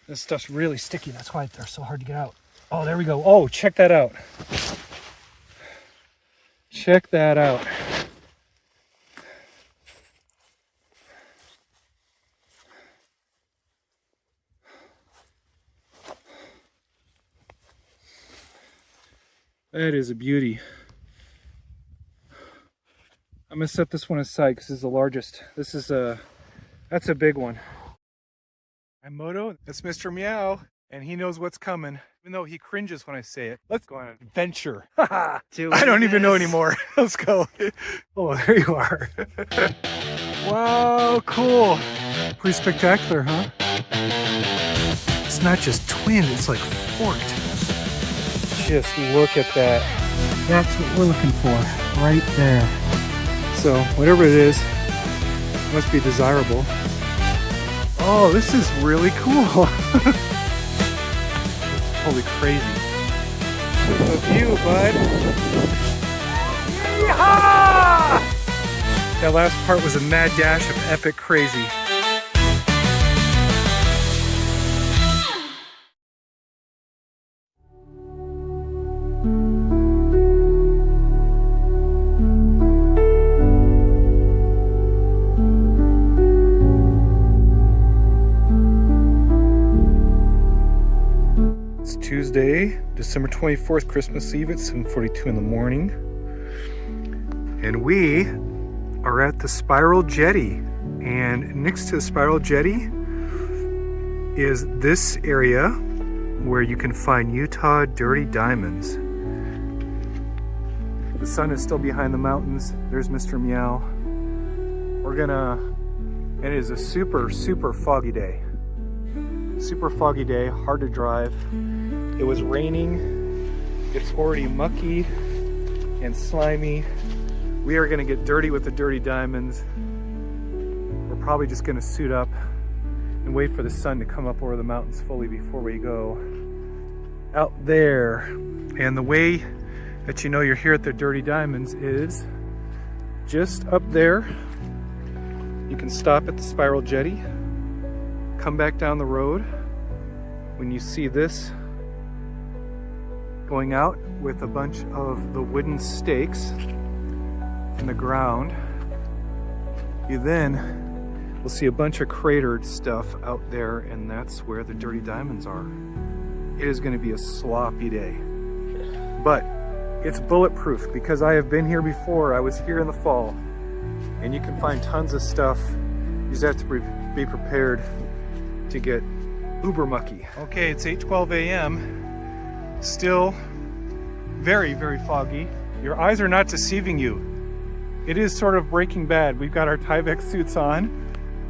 This stuff's really sticky. That's why they're so hard to get out. Oh, there we go. Oh, check that out. Check that out. That is a beauty. I'm gonna set this one aside because this is the largest. This is that's a big one. I'm Moto, that's Mr. Meow, and he knows what's coming, even though he cringes when I say it. Let's go on an adventure. I don't even know anymore. Let's go. Oh, there you are. Wow, cool. Pretty spectacular, huh? It's not just twin, it's like forked. Just look at that. That's what we're looking for, right there. So, whatever it is, it must be desirable. Oh, this is really cool. Holy crazy. The view, bud. Yeehaw! That last part was a mad dash of epic crazy. Tuesday, December 24th, Christmas Eve at 7:42 in the morning. And we are at the Spiral Jetty. And next to the Spiral Jetty is this area where you can find Utah dirty diamonds. The sun is still behind the mountains. There's Mr. Meow. It is a super, super foggy day. Super foggy day, hard to drive. It was raining. It's already mucky and slimy. We are gonna get dirty with the dirty diamonds. We're probably just gonna suit up and wait for the sun to come up over the mountains fully before we go out there. And the way that you know you're here at the dirty diamonds is just up there. You can stop at the Spiral Jetty, come back down the road. When you see this going out with a bunch of the wooden stakes in the ground, you then will see a bunch of cratered stuff out there, and that's where the dirty diamonds are. It is going to be a sloppy day, but it's bulletproof because I have been here before. I was here in the fall, and you can find tons of stuff. You just have to be prepared to get uber mucky. Okay, it's 8:12 a.m. Still very, very foggy. Your eyes are not deceiving you. It is sort of Breaking Bad. We've got our Tyvek suits on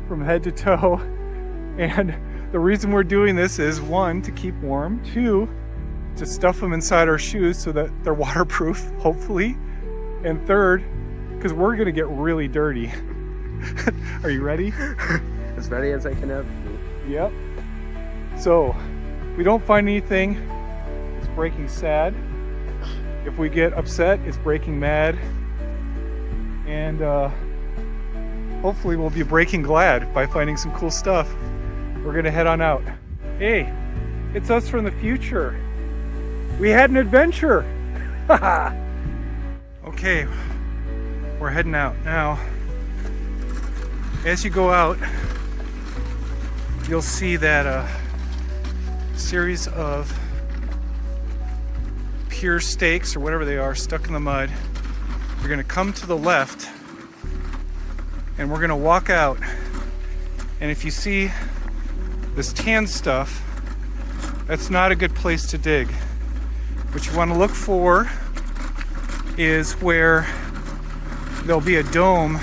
from head to toe. And the reason we're doing this is, one, to keep warm, two, to stuff them inside our shoes so that they're waterproof, hopefully, and third, because we're gonna get really dirty. Are you ready? As ready as I can ever be. Yep. So, if we don't find anything, it's breaking sad. If we get upset, it's breaking mad. And hopefully we'll be breaking glad by finding some cool stuff. We're gonna head on out. Hey, it's us from the future. We had an adventure. Okay, we're heading out now. As you go out, you'll see that series of pure stakes or whatever they are stuck in the mud. You're gonna come to the left and we're gonna walk out, and if you see this tan stuff, that's not a good place to dig. What you want to look for is where there'll be a dome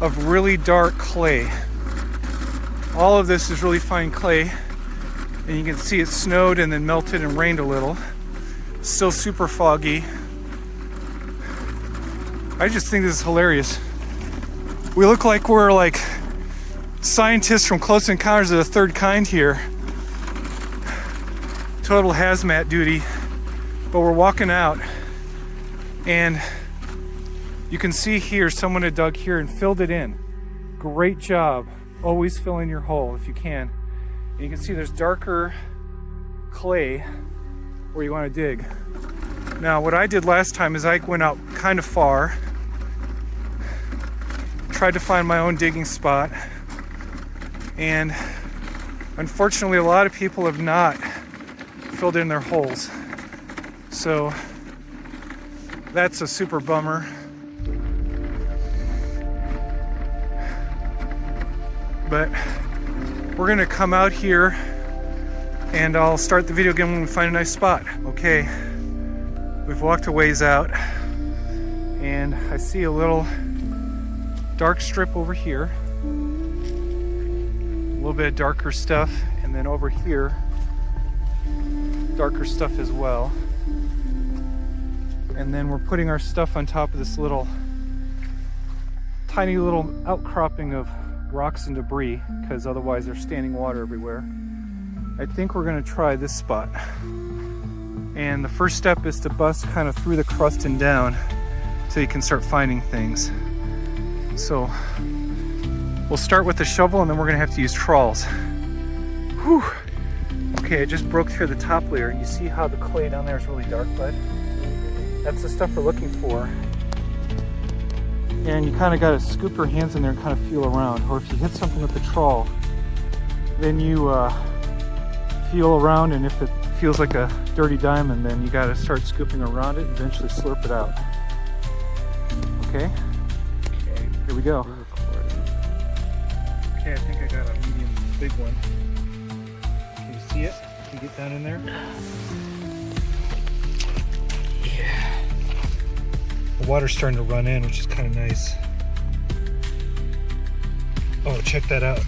of really dark clay. All of this is really fine clay, and you can see it snowed and then melted and rained a little. Still super foggy. I just think this is hilarious. We look like we're like scientists from Close Encounters of the Third Kind here. Total hazmat duty. But we're walking out, and you can see here someone had dug here and filled it in. Great job. Always fill in your hole if you can. And you can see there's darker clay where you want to dig. Now, what I did last time is I went out kind of far, tried to find my own digging spot, and unfortunately a lot of people have not filled in their holes. So that's a super bummer. But we're gonna come out here and I'll start the video again when we find a nice spot. Okay, we've walked a ways out and I see a little dark strip over here. A little bit of darker stuff, and then over here, darker stuff as well. And then we're putting our stuff on top of this little, tiny little outcropping of rocks and debris, because otherwise there's standing water everywhere. I think we're gonna try this spot. And the first step is to bust kind of through the crust and down so you can start finding things. So we'll start with the shovel and then we're gonna have to use trawls. Whew. Okay, I just broke through the top layer. You see how the clay down there is really dark, bud? That's the stuff we're looking for. And you kind of got to scoop your hands in there and kind of feel around. Or if you hit something with the trawl, then you feel around, and if it feels like a dirty diamond, then you got to start scooping around it and eventually slurp it out. Okay? Okay, here we go. Okay, I think I got a medium big one. Can you see it? Can you get down in there? Yeah. The water's starting to run in, which is kind of nice. Oh, check that out.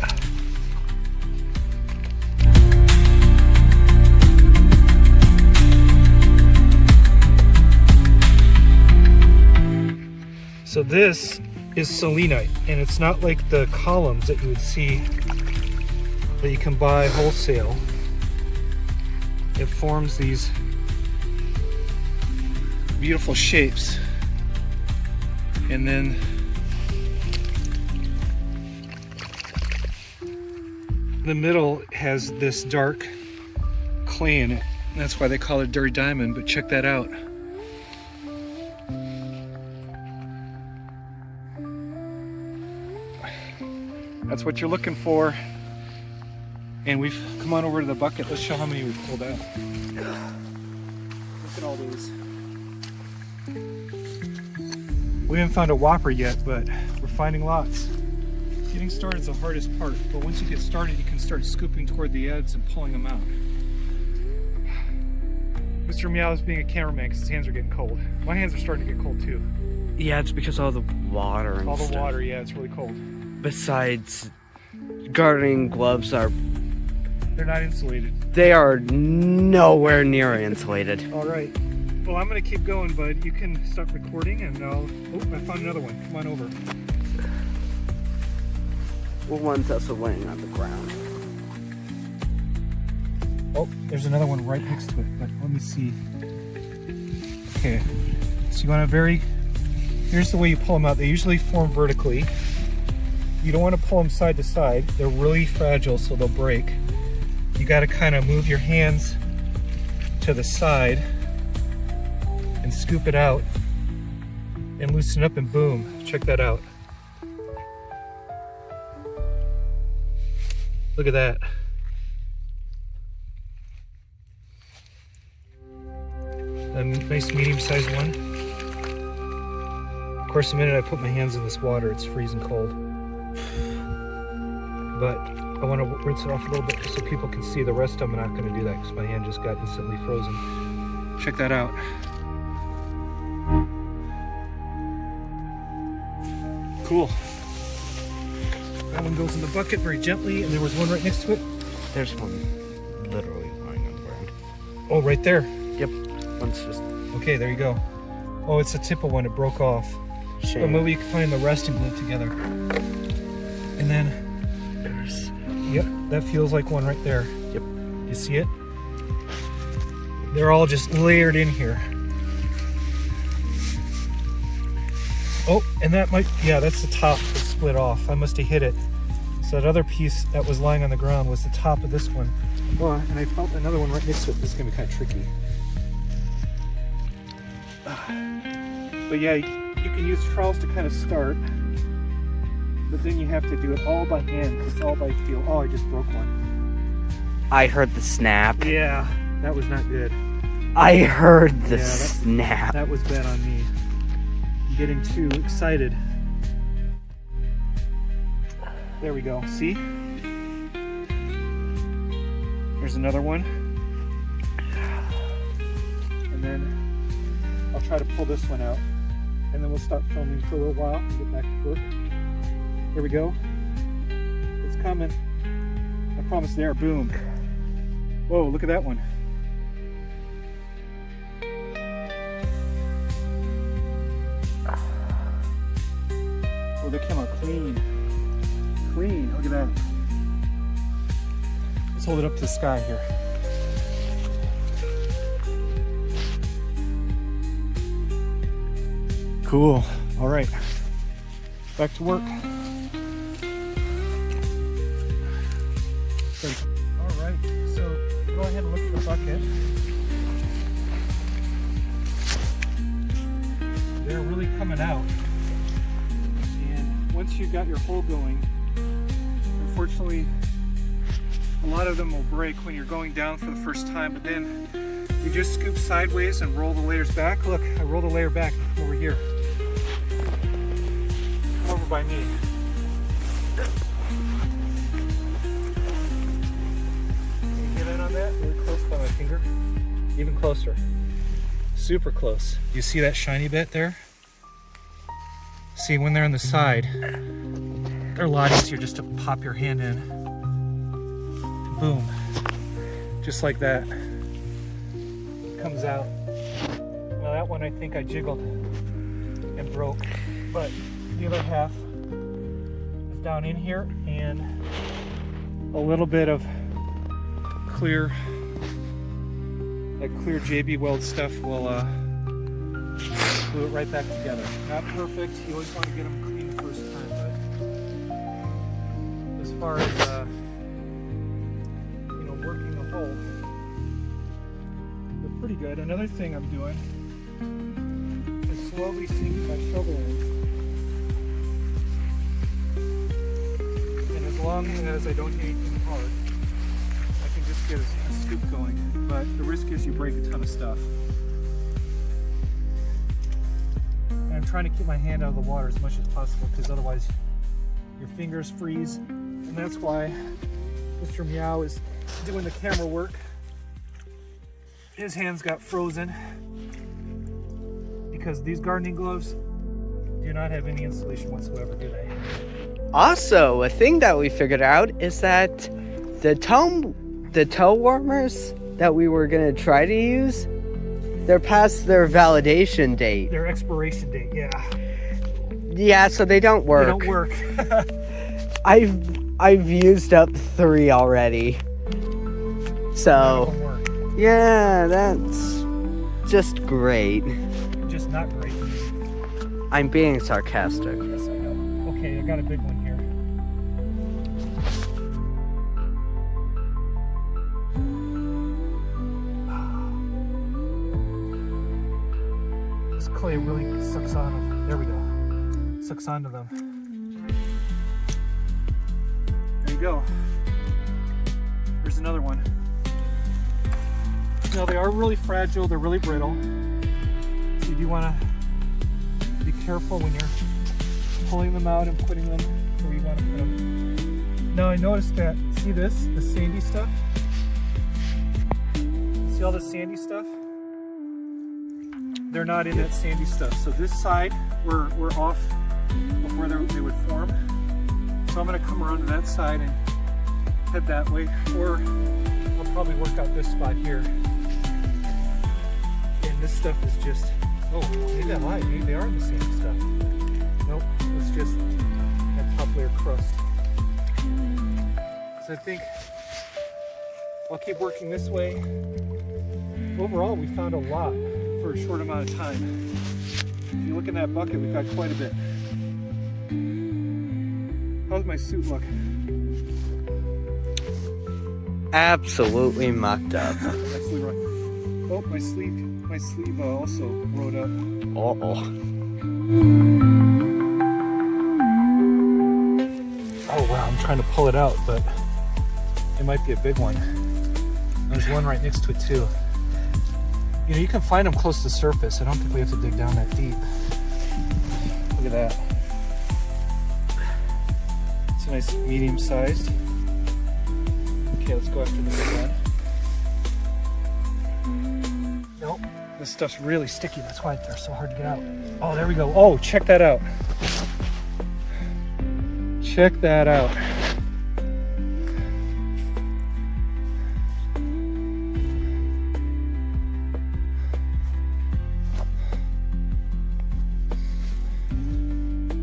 So this is selenite, and it's not like the columns that you would see that you can buy wholesale. It forms these beautiful shapes, and then the middle has this dark clay in it. That's why they call it dirty diamond, but check that out. That's what you're looking for. And we've come on over to the bucket. Let's show how many we've pulled out. Look at all those. We haven't found a whopper yet, but we're finding lots. Getting started is the hardest part, but once you get started, you can start scooping toward the edges and pulling them out. Mr. Meow is being a cameraman because his hands are getting cold. My hands are starting to get cold too. Yeah, it's because of all the water and all the stuff. water, yeah, it's really cold. Besides, gardening gloves are... They're not insulated. They are nowhere near insulated. All right. Well, I'm going to keep going, bud. You can stop recording and I'll... Oh, I found another one. Come on over. Well, one's also laying on the ground. Oh, there's another one right next to it, but let me see. Okay, so you want to here's the way you pull them out. They usually form vertically. You don't want to pull them side to side. They're really fragile, so they'll break. You got to kind of move your hands to the side and scoop it out and loosen up, and boom, check that out. Look at that. A nice medium-sized one. Of course, the minute I put my hands in this water, it's freezing cold. But I want to rinse it off a little bit so people can see. The rest I'm not going to do that because my hand just got instantly frozen. Check that out. Cool. That one goes in the bucket very gently, and there was one right next to it. There's one literally lying on the ground. Oh, right there. Yep. One's just... Okay, there you go. Oh, it's the tip of one. It broke off. Shame. But maybe you can find the rest and glue it together. And then... There's... Yep, that feels like one right there. Yep. You see it? They're all just layered in here. Oh, and that might... Yeah, that's the top that split off. I must have hit it. So that other piece that was lying on the ground was the top of this one. Oh, and I felt another one right next to it. This is gonna be kind of tricky. But yeah, you can use trowels to kind of start, but then you have to do it all by hand. It's all by feel. Oh, I just broke one. I heard the snap. Yeah, that was not good. I heard the snap. That was bad on me. I'm getting too excited. There we go. See? There's another one. And then I'll try to pull this one out. And then we'll stop filming for a little while and get back to work. Here we go. It's coming. I promise there. Boom. Whoa, look at that one. Oh, they came out clean. Clean. Look at that. Let's hold it up to the sky here. Cool. All right. Back to work. All right. So go ahead and look at the bucket. They're really coming out. And once you've got your hole going, unfortunately, a lot of them will break when you're going down for the first time, but then you just scoop sideways and roll the layers back. Look, I rolled a layer back over here. Come over by me. Can you get in on that? Really close by my finger. Even closer. Super close. You see that shiny bit there? See, when they're on the side, they're a lot easier just to pop your hand in. And boom. Just like that. It comes out. Now that one I think I jiggled and broke, but the other half is down in here, and a little bit of clear, that clear JB Weld stuff will glue it right back together. Not perfect. You always want to get them clean the first time, but as far as working the hole, they're pretty good. Another thing I'm doing is slowly sinking my shovel in. And as long as I don't hit anything hard, I can just get a scoop going. But the risk is you break a ton of stuff. And I'm trying to keep my hand out of the water as much as possible, because otherwise your fingers freeze. And that's why Mr. Meow is doing the camera work. His hands got frozen because these gardening gloves do not have any insulation whatsoever, do they? Also, a thing that we figured out is that the toe warmers that we were gonna try to use, they're past their validation date. Their expiration date, yeah. Yeah, so they don't work. They don't work. I've used up 3 already. So, yeah, that's just great. Just not great. I'm being sarcastic. Yes, I know. Okay, I got a big one here. This clay really sucks on them. There we go. Sucks onto them. There you go. There's another one. Now they are really fragile, they're really brittle. So you do want to be careful when you're pulling them out and putting them where you want to put them. Now I noticed that, see this, the sandy stuff? See all the sandy stuff? They're not in that sandy stuff. So this side, we're off of where they would form. So I'm going to come around to that side and head that way, or I'll probably work out this spot here. And this stuff is just, oh, maybe I lied, maybe they are the same stuff. Nope, it's just that top layer crust. So I think I'll keep working this way. Overall, we found a lot for a short amount of time. If you look in that bucket, we've got quite a bit. How's my suit look? absolutely mucked up. Absolutely right. Oh, my sleeve also rode up. Uh-oh. Oh wow, I'm trying to pull it out, but it might be a big one. There's one right next to it too. You know, you can find them close to the surface. I don't think we have to dig down that deep. Look at that. It's a nice medium sized. Okay, let's go after the big one. Nope, this stuff's really sticky. That's why they're so hard to get out. Oh, there we go. Oh, check that out. Check that out.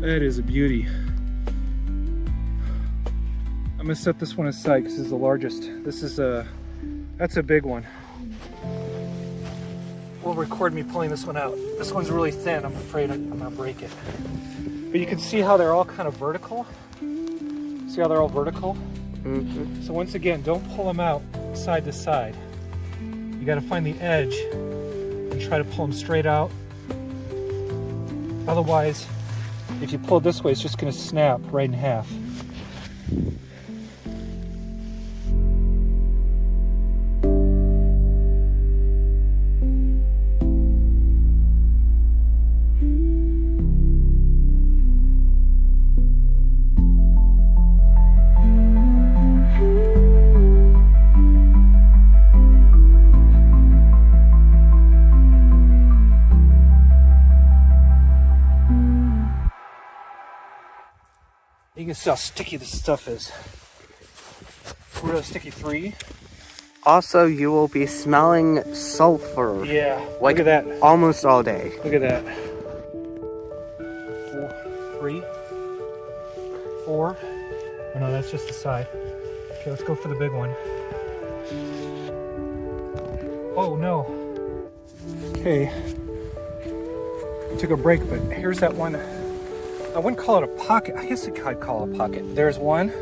That is a beauty. I'm gonna set this one aside because this is the largest. That's a big one. We'll record me pulling this one out. This one's really thin. I'm afraid I'm gonna break it. But you can see how they're all kind of vertical. See how they're all vertical? Mm-hmm. So once again, don't pull them out side to side. You gotta find the edge and try to pull them straight out. Otherwise, if you pull it this way, it's just gonna snap right in half. You can see how sticky this stuff is. Really sticky 3. Also, you will be smelling sulfur. Yeah, Like look at that. almost all day. Look at that. 3, 4. Oh no, that's just the side. Okay, let's go for the big one. Oh no. Okay. Took a break, but here's that one. I wouldn't call it a pocket. I guess I'd call it a pocket. There's 1,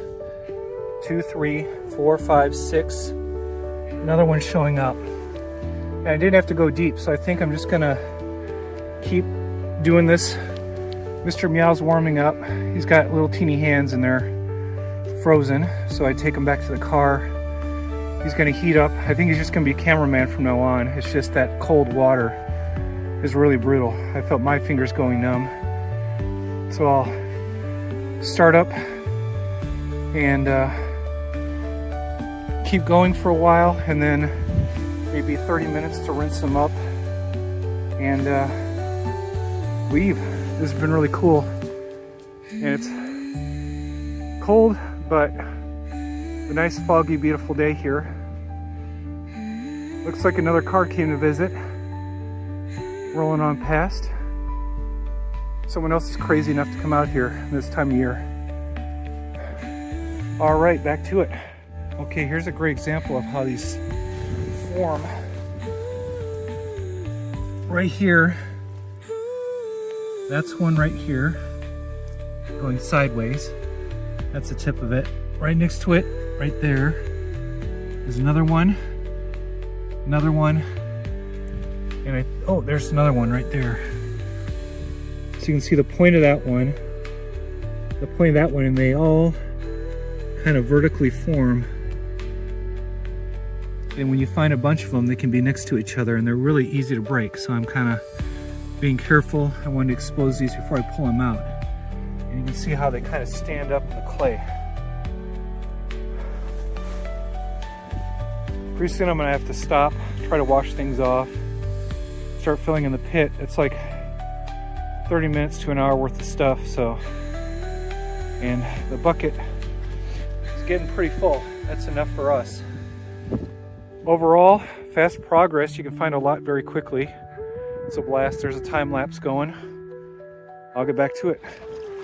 2, 3, 4, 5, 6. Another one showing up. And I didn't have to go deep, so I think I'm just gonna keep doing this. Mr. Meow's warming up. He's got little teeny hands and they're frozen, so I take him back to the car. He's gonna heat up. I think he's just gonna be a cameraman from now on. It's just that cold water is really brutal. I felt my fingers going numb. So I'll start up and keep going for a while, and then maybe 30 minutes to rinse them up and leave. This has been really cool. And it's cold, but a nice foggy, beautiful day here. Looks like another car came to visit, rolling on past. Someone else is crazy enough to come out here this time of year. All right, back to it. Okay, here's a great example of how these form. Right here, that's one right here, going sideways. That's the tip of it. Right next to it, right there, there's another one, and oh, there's another one right there. So you can see the point of that one, and they all kind of vertically form. And when you find a bunch of them, they can be next to each other and they're really easy to break. So I'm kind of being careful. I wanted to expose these before I pull them out. And you can see how they kind of stand up in the clay. Pretty soon I'm gonna have to stop, try to wash things off, start filling in the pit. It's like 30 minutes to an hour worth of stuff, so. And the bucket is getting pretty full. That's enough for us. Overall, fast progress. You can find a lot very quickly. It's a blast. There's a time lapse going. I'll get back to it.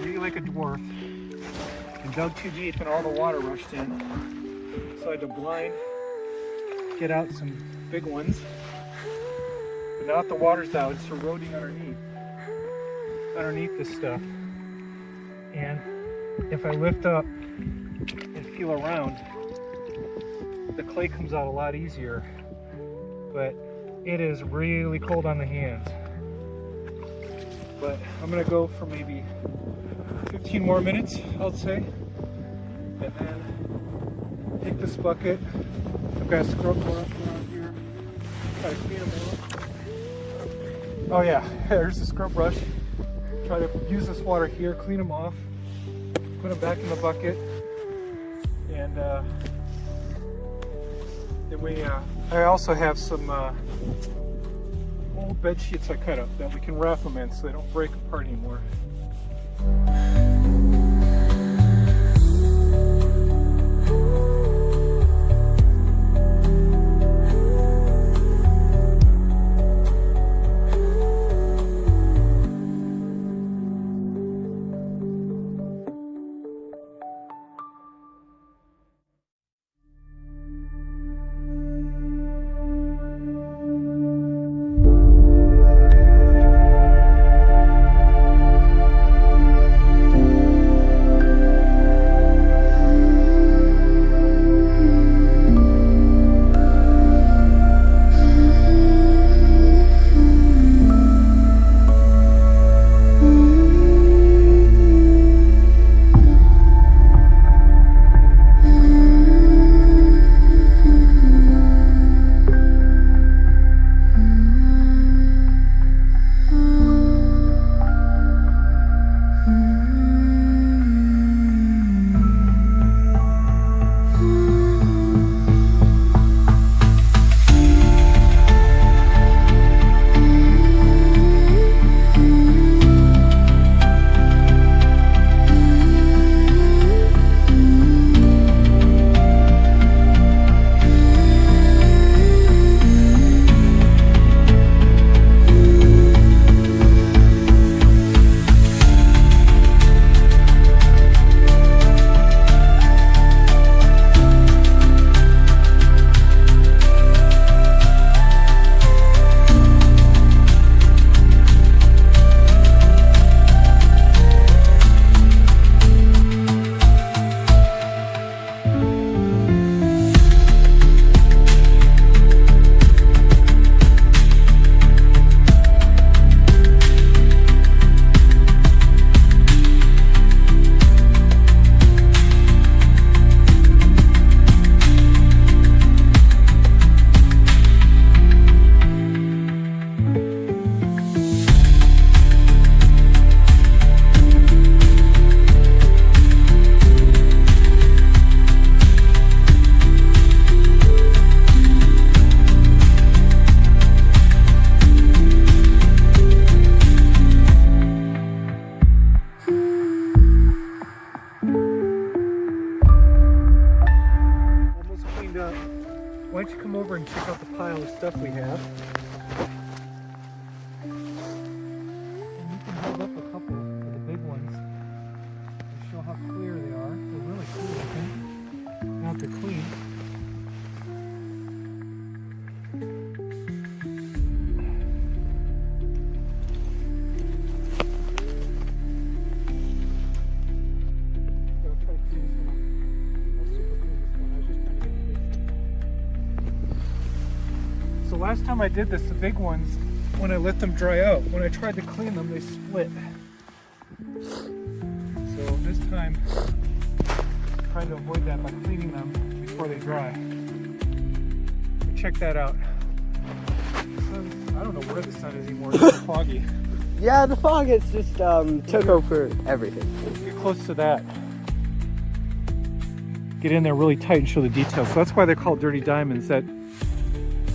Really like a dwarf. And dug too deep and all the water rushed in. So I had to blind get out some big ones. But now that the water's out, it's eroding underneath this stuff. And if I lift up and feel around, the clay comes out a lot easier, but it is really cold on the hands. But I'm gonna go for maybe 15 more minutes, I'll say, and then take this bucket. I've got a scrub brush around here, try to clean them off. Oh yeah, there's the scrub brush. Try to use this water here, clean them off, put them back in the bucket, and then I also have some old bed sheets I cut up that we can wrap them in so they don't break apart anymore. Why don't you come over and check out the pile of stuff we have? And you can hold up a couple of the big ones and show how clear they are. They're really cool looking. Now they're clean. So last time I did this, the big ones, when I let them dry out, when I tried to clean them, they split. So this time, I'm trying to avoid that by cleaning them before they dry. But check that out. I don't know where the sun is anymore. It's so foggy. Yeah, the fog has just took over everything. Get close to that. Get in there really tight and show the details. So that's why they're called dirty diamonds. That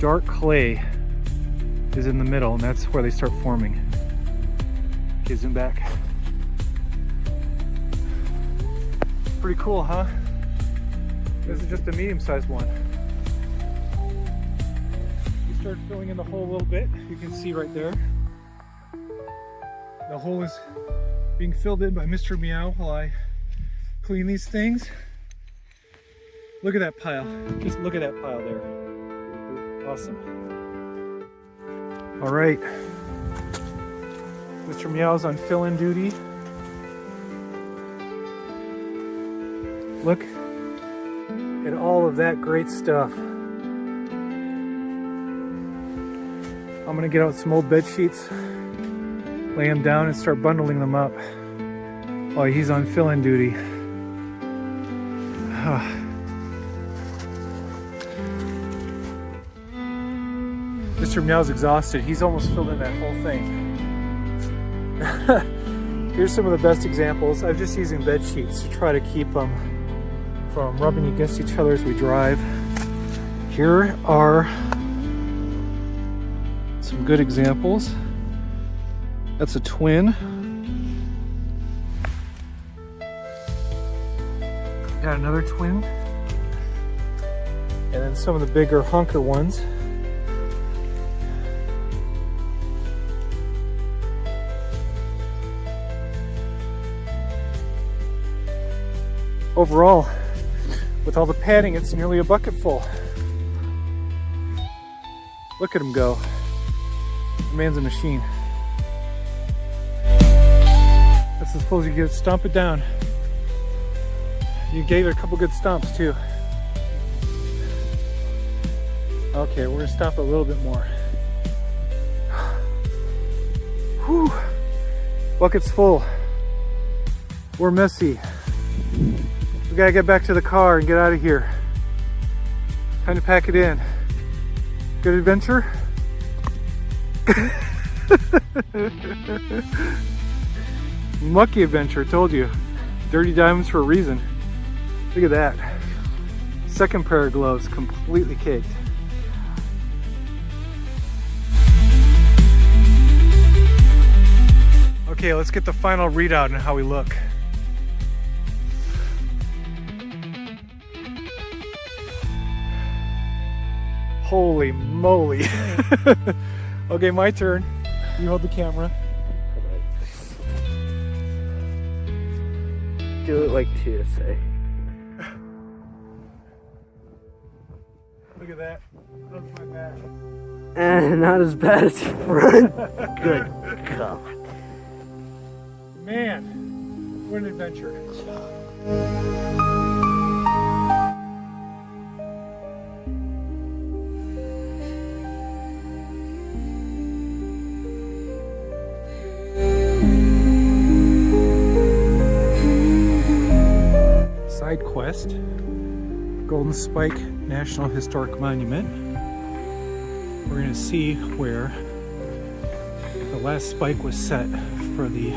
dark clay is in the middle, and that's where they start forming. Okay, zoom back. Pretty cool, huh? This is just a medium-sized one. You start filling in the hole a little bit. You can see right there. The hole is being filled in by Mr. Meow while I clean these things. Look at that pile. Just look at that pile there. Awesome. All right. Mr. Meow's on fill-in duty. Look. and all of that great stuff. I'm gonna get out some old bed sheets, lay them down and start bundling them up while he's on fill-in duty. Mr. Meow's exhausted. He's almost filled in that whole thing. Here's some of the best examples. I'm just using bed sheets to try to keep them from rubbing against each other as we drive. Here are some good examples. That's a twin. Got another twin. And then some of the bigger hunker ones. Overall, with all the padding, it's nearly a bucket full. Look at him go. The man's a machine. That's as full as you get. Stomp it down. You gave it a couple good stomps too. Okay, we're gonna stomp it a little bit more. Whew. Bucket's full. We're messy. We gotta get back to the car and get out of here. Time to pack it in. Good adventure? Mucky adventure, told you. Dirty diamonds for a reason. Look at that. Second pair of gloves, completely caked. Okay, let's get the final readout on how we look. Holy moly. Okay, my turn. You hold the camera. Do it like TSA. Look at that. That's my back. Not as bad as your front. Good God. Man, what an adventure. Side quest, Golden Spike National Historic Monument. We're going to see where the last spike was set for the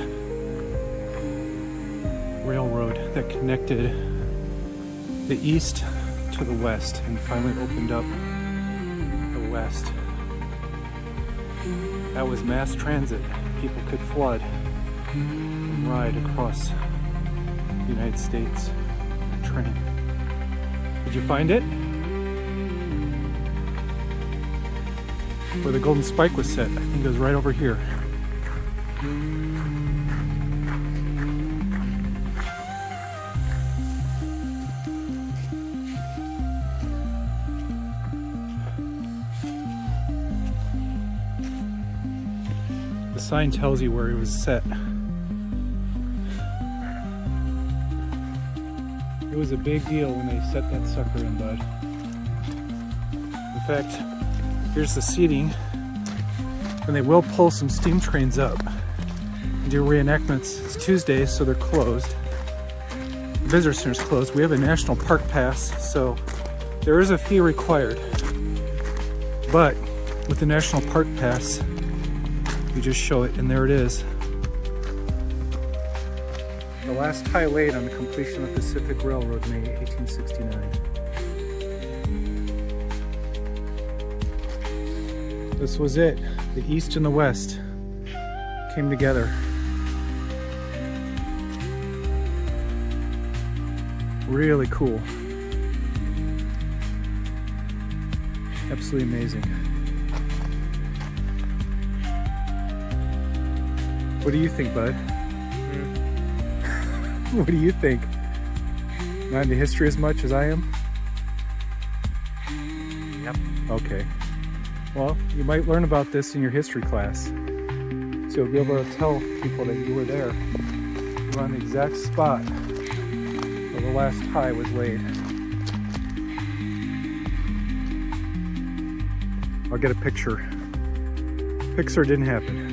railroad that connected the east to the west and finally opened up the west. That was mass transit. People could flood and ride across the United States. Train. Did you find it? Where the golden spike was set. I think it was right over here. The sign tells you where it was set. It was a big deal when they set that sucker in, bud. In fact, here's the seating. And they will pull some steam trains up and do reenactments. It's Tuesday, so they're closed. The visitor center's closed. We have a national park pass, so there is a fee required. But with the national park pass, you just show it, and there it is. The last tie laid on the completion of the Pacific Railroad, May 1869. This was it. The East and the West came together. Really cool. Absolutely amazing. What do you think, bud? What do you think? Not into history as much as I am? Yep. Okay. Well, you might learn about this in your history class. So you'll be able to tell people that you were there. You were on the exact spot where the last tie was laid. I'll get a picture. Pixar didn't happen.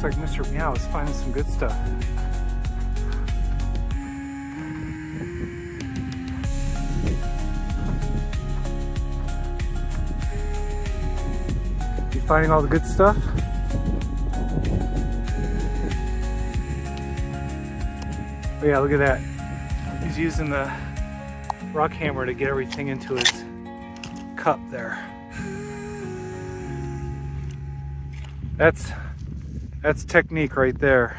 Looks like Mr. Meow is finding some good stuff. You finding all the good stuff? Oh yeah, look at that. He's using the rock hammer to get everything into his cup there. That's technique right there.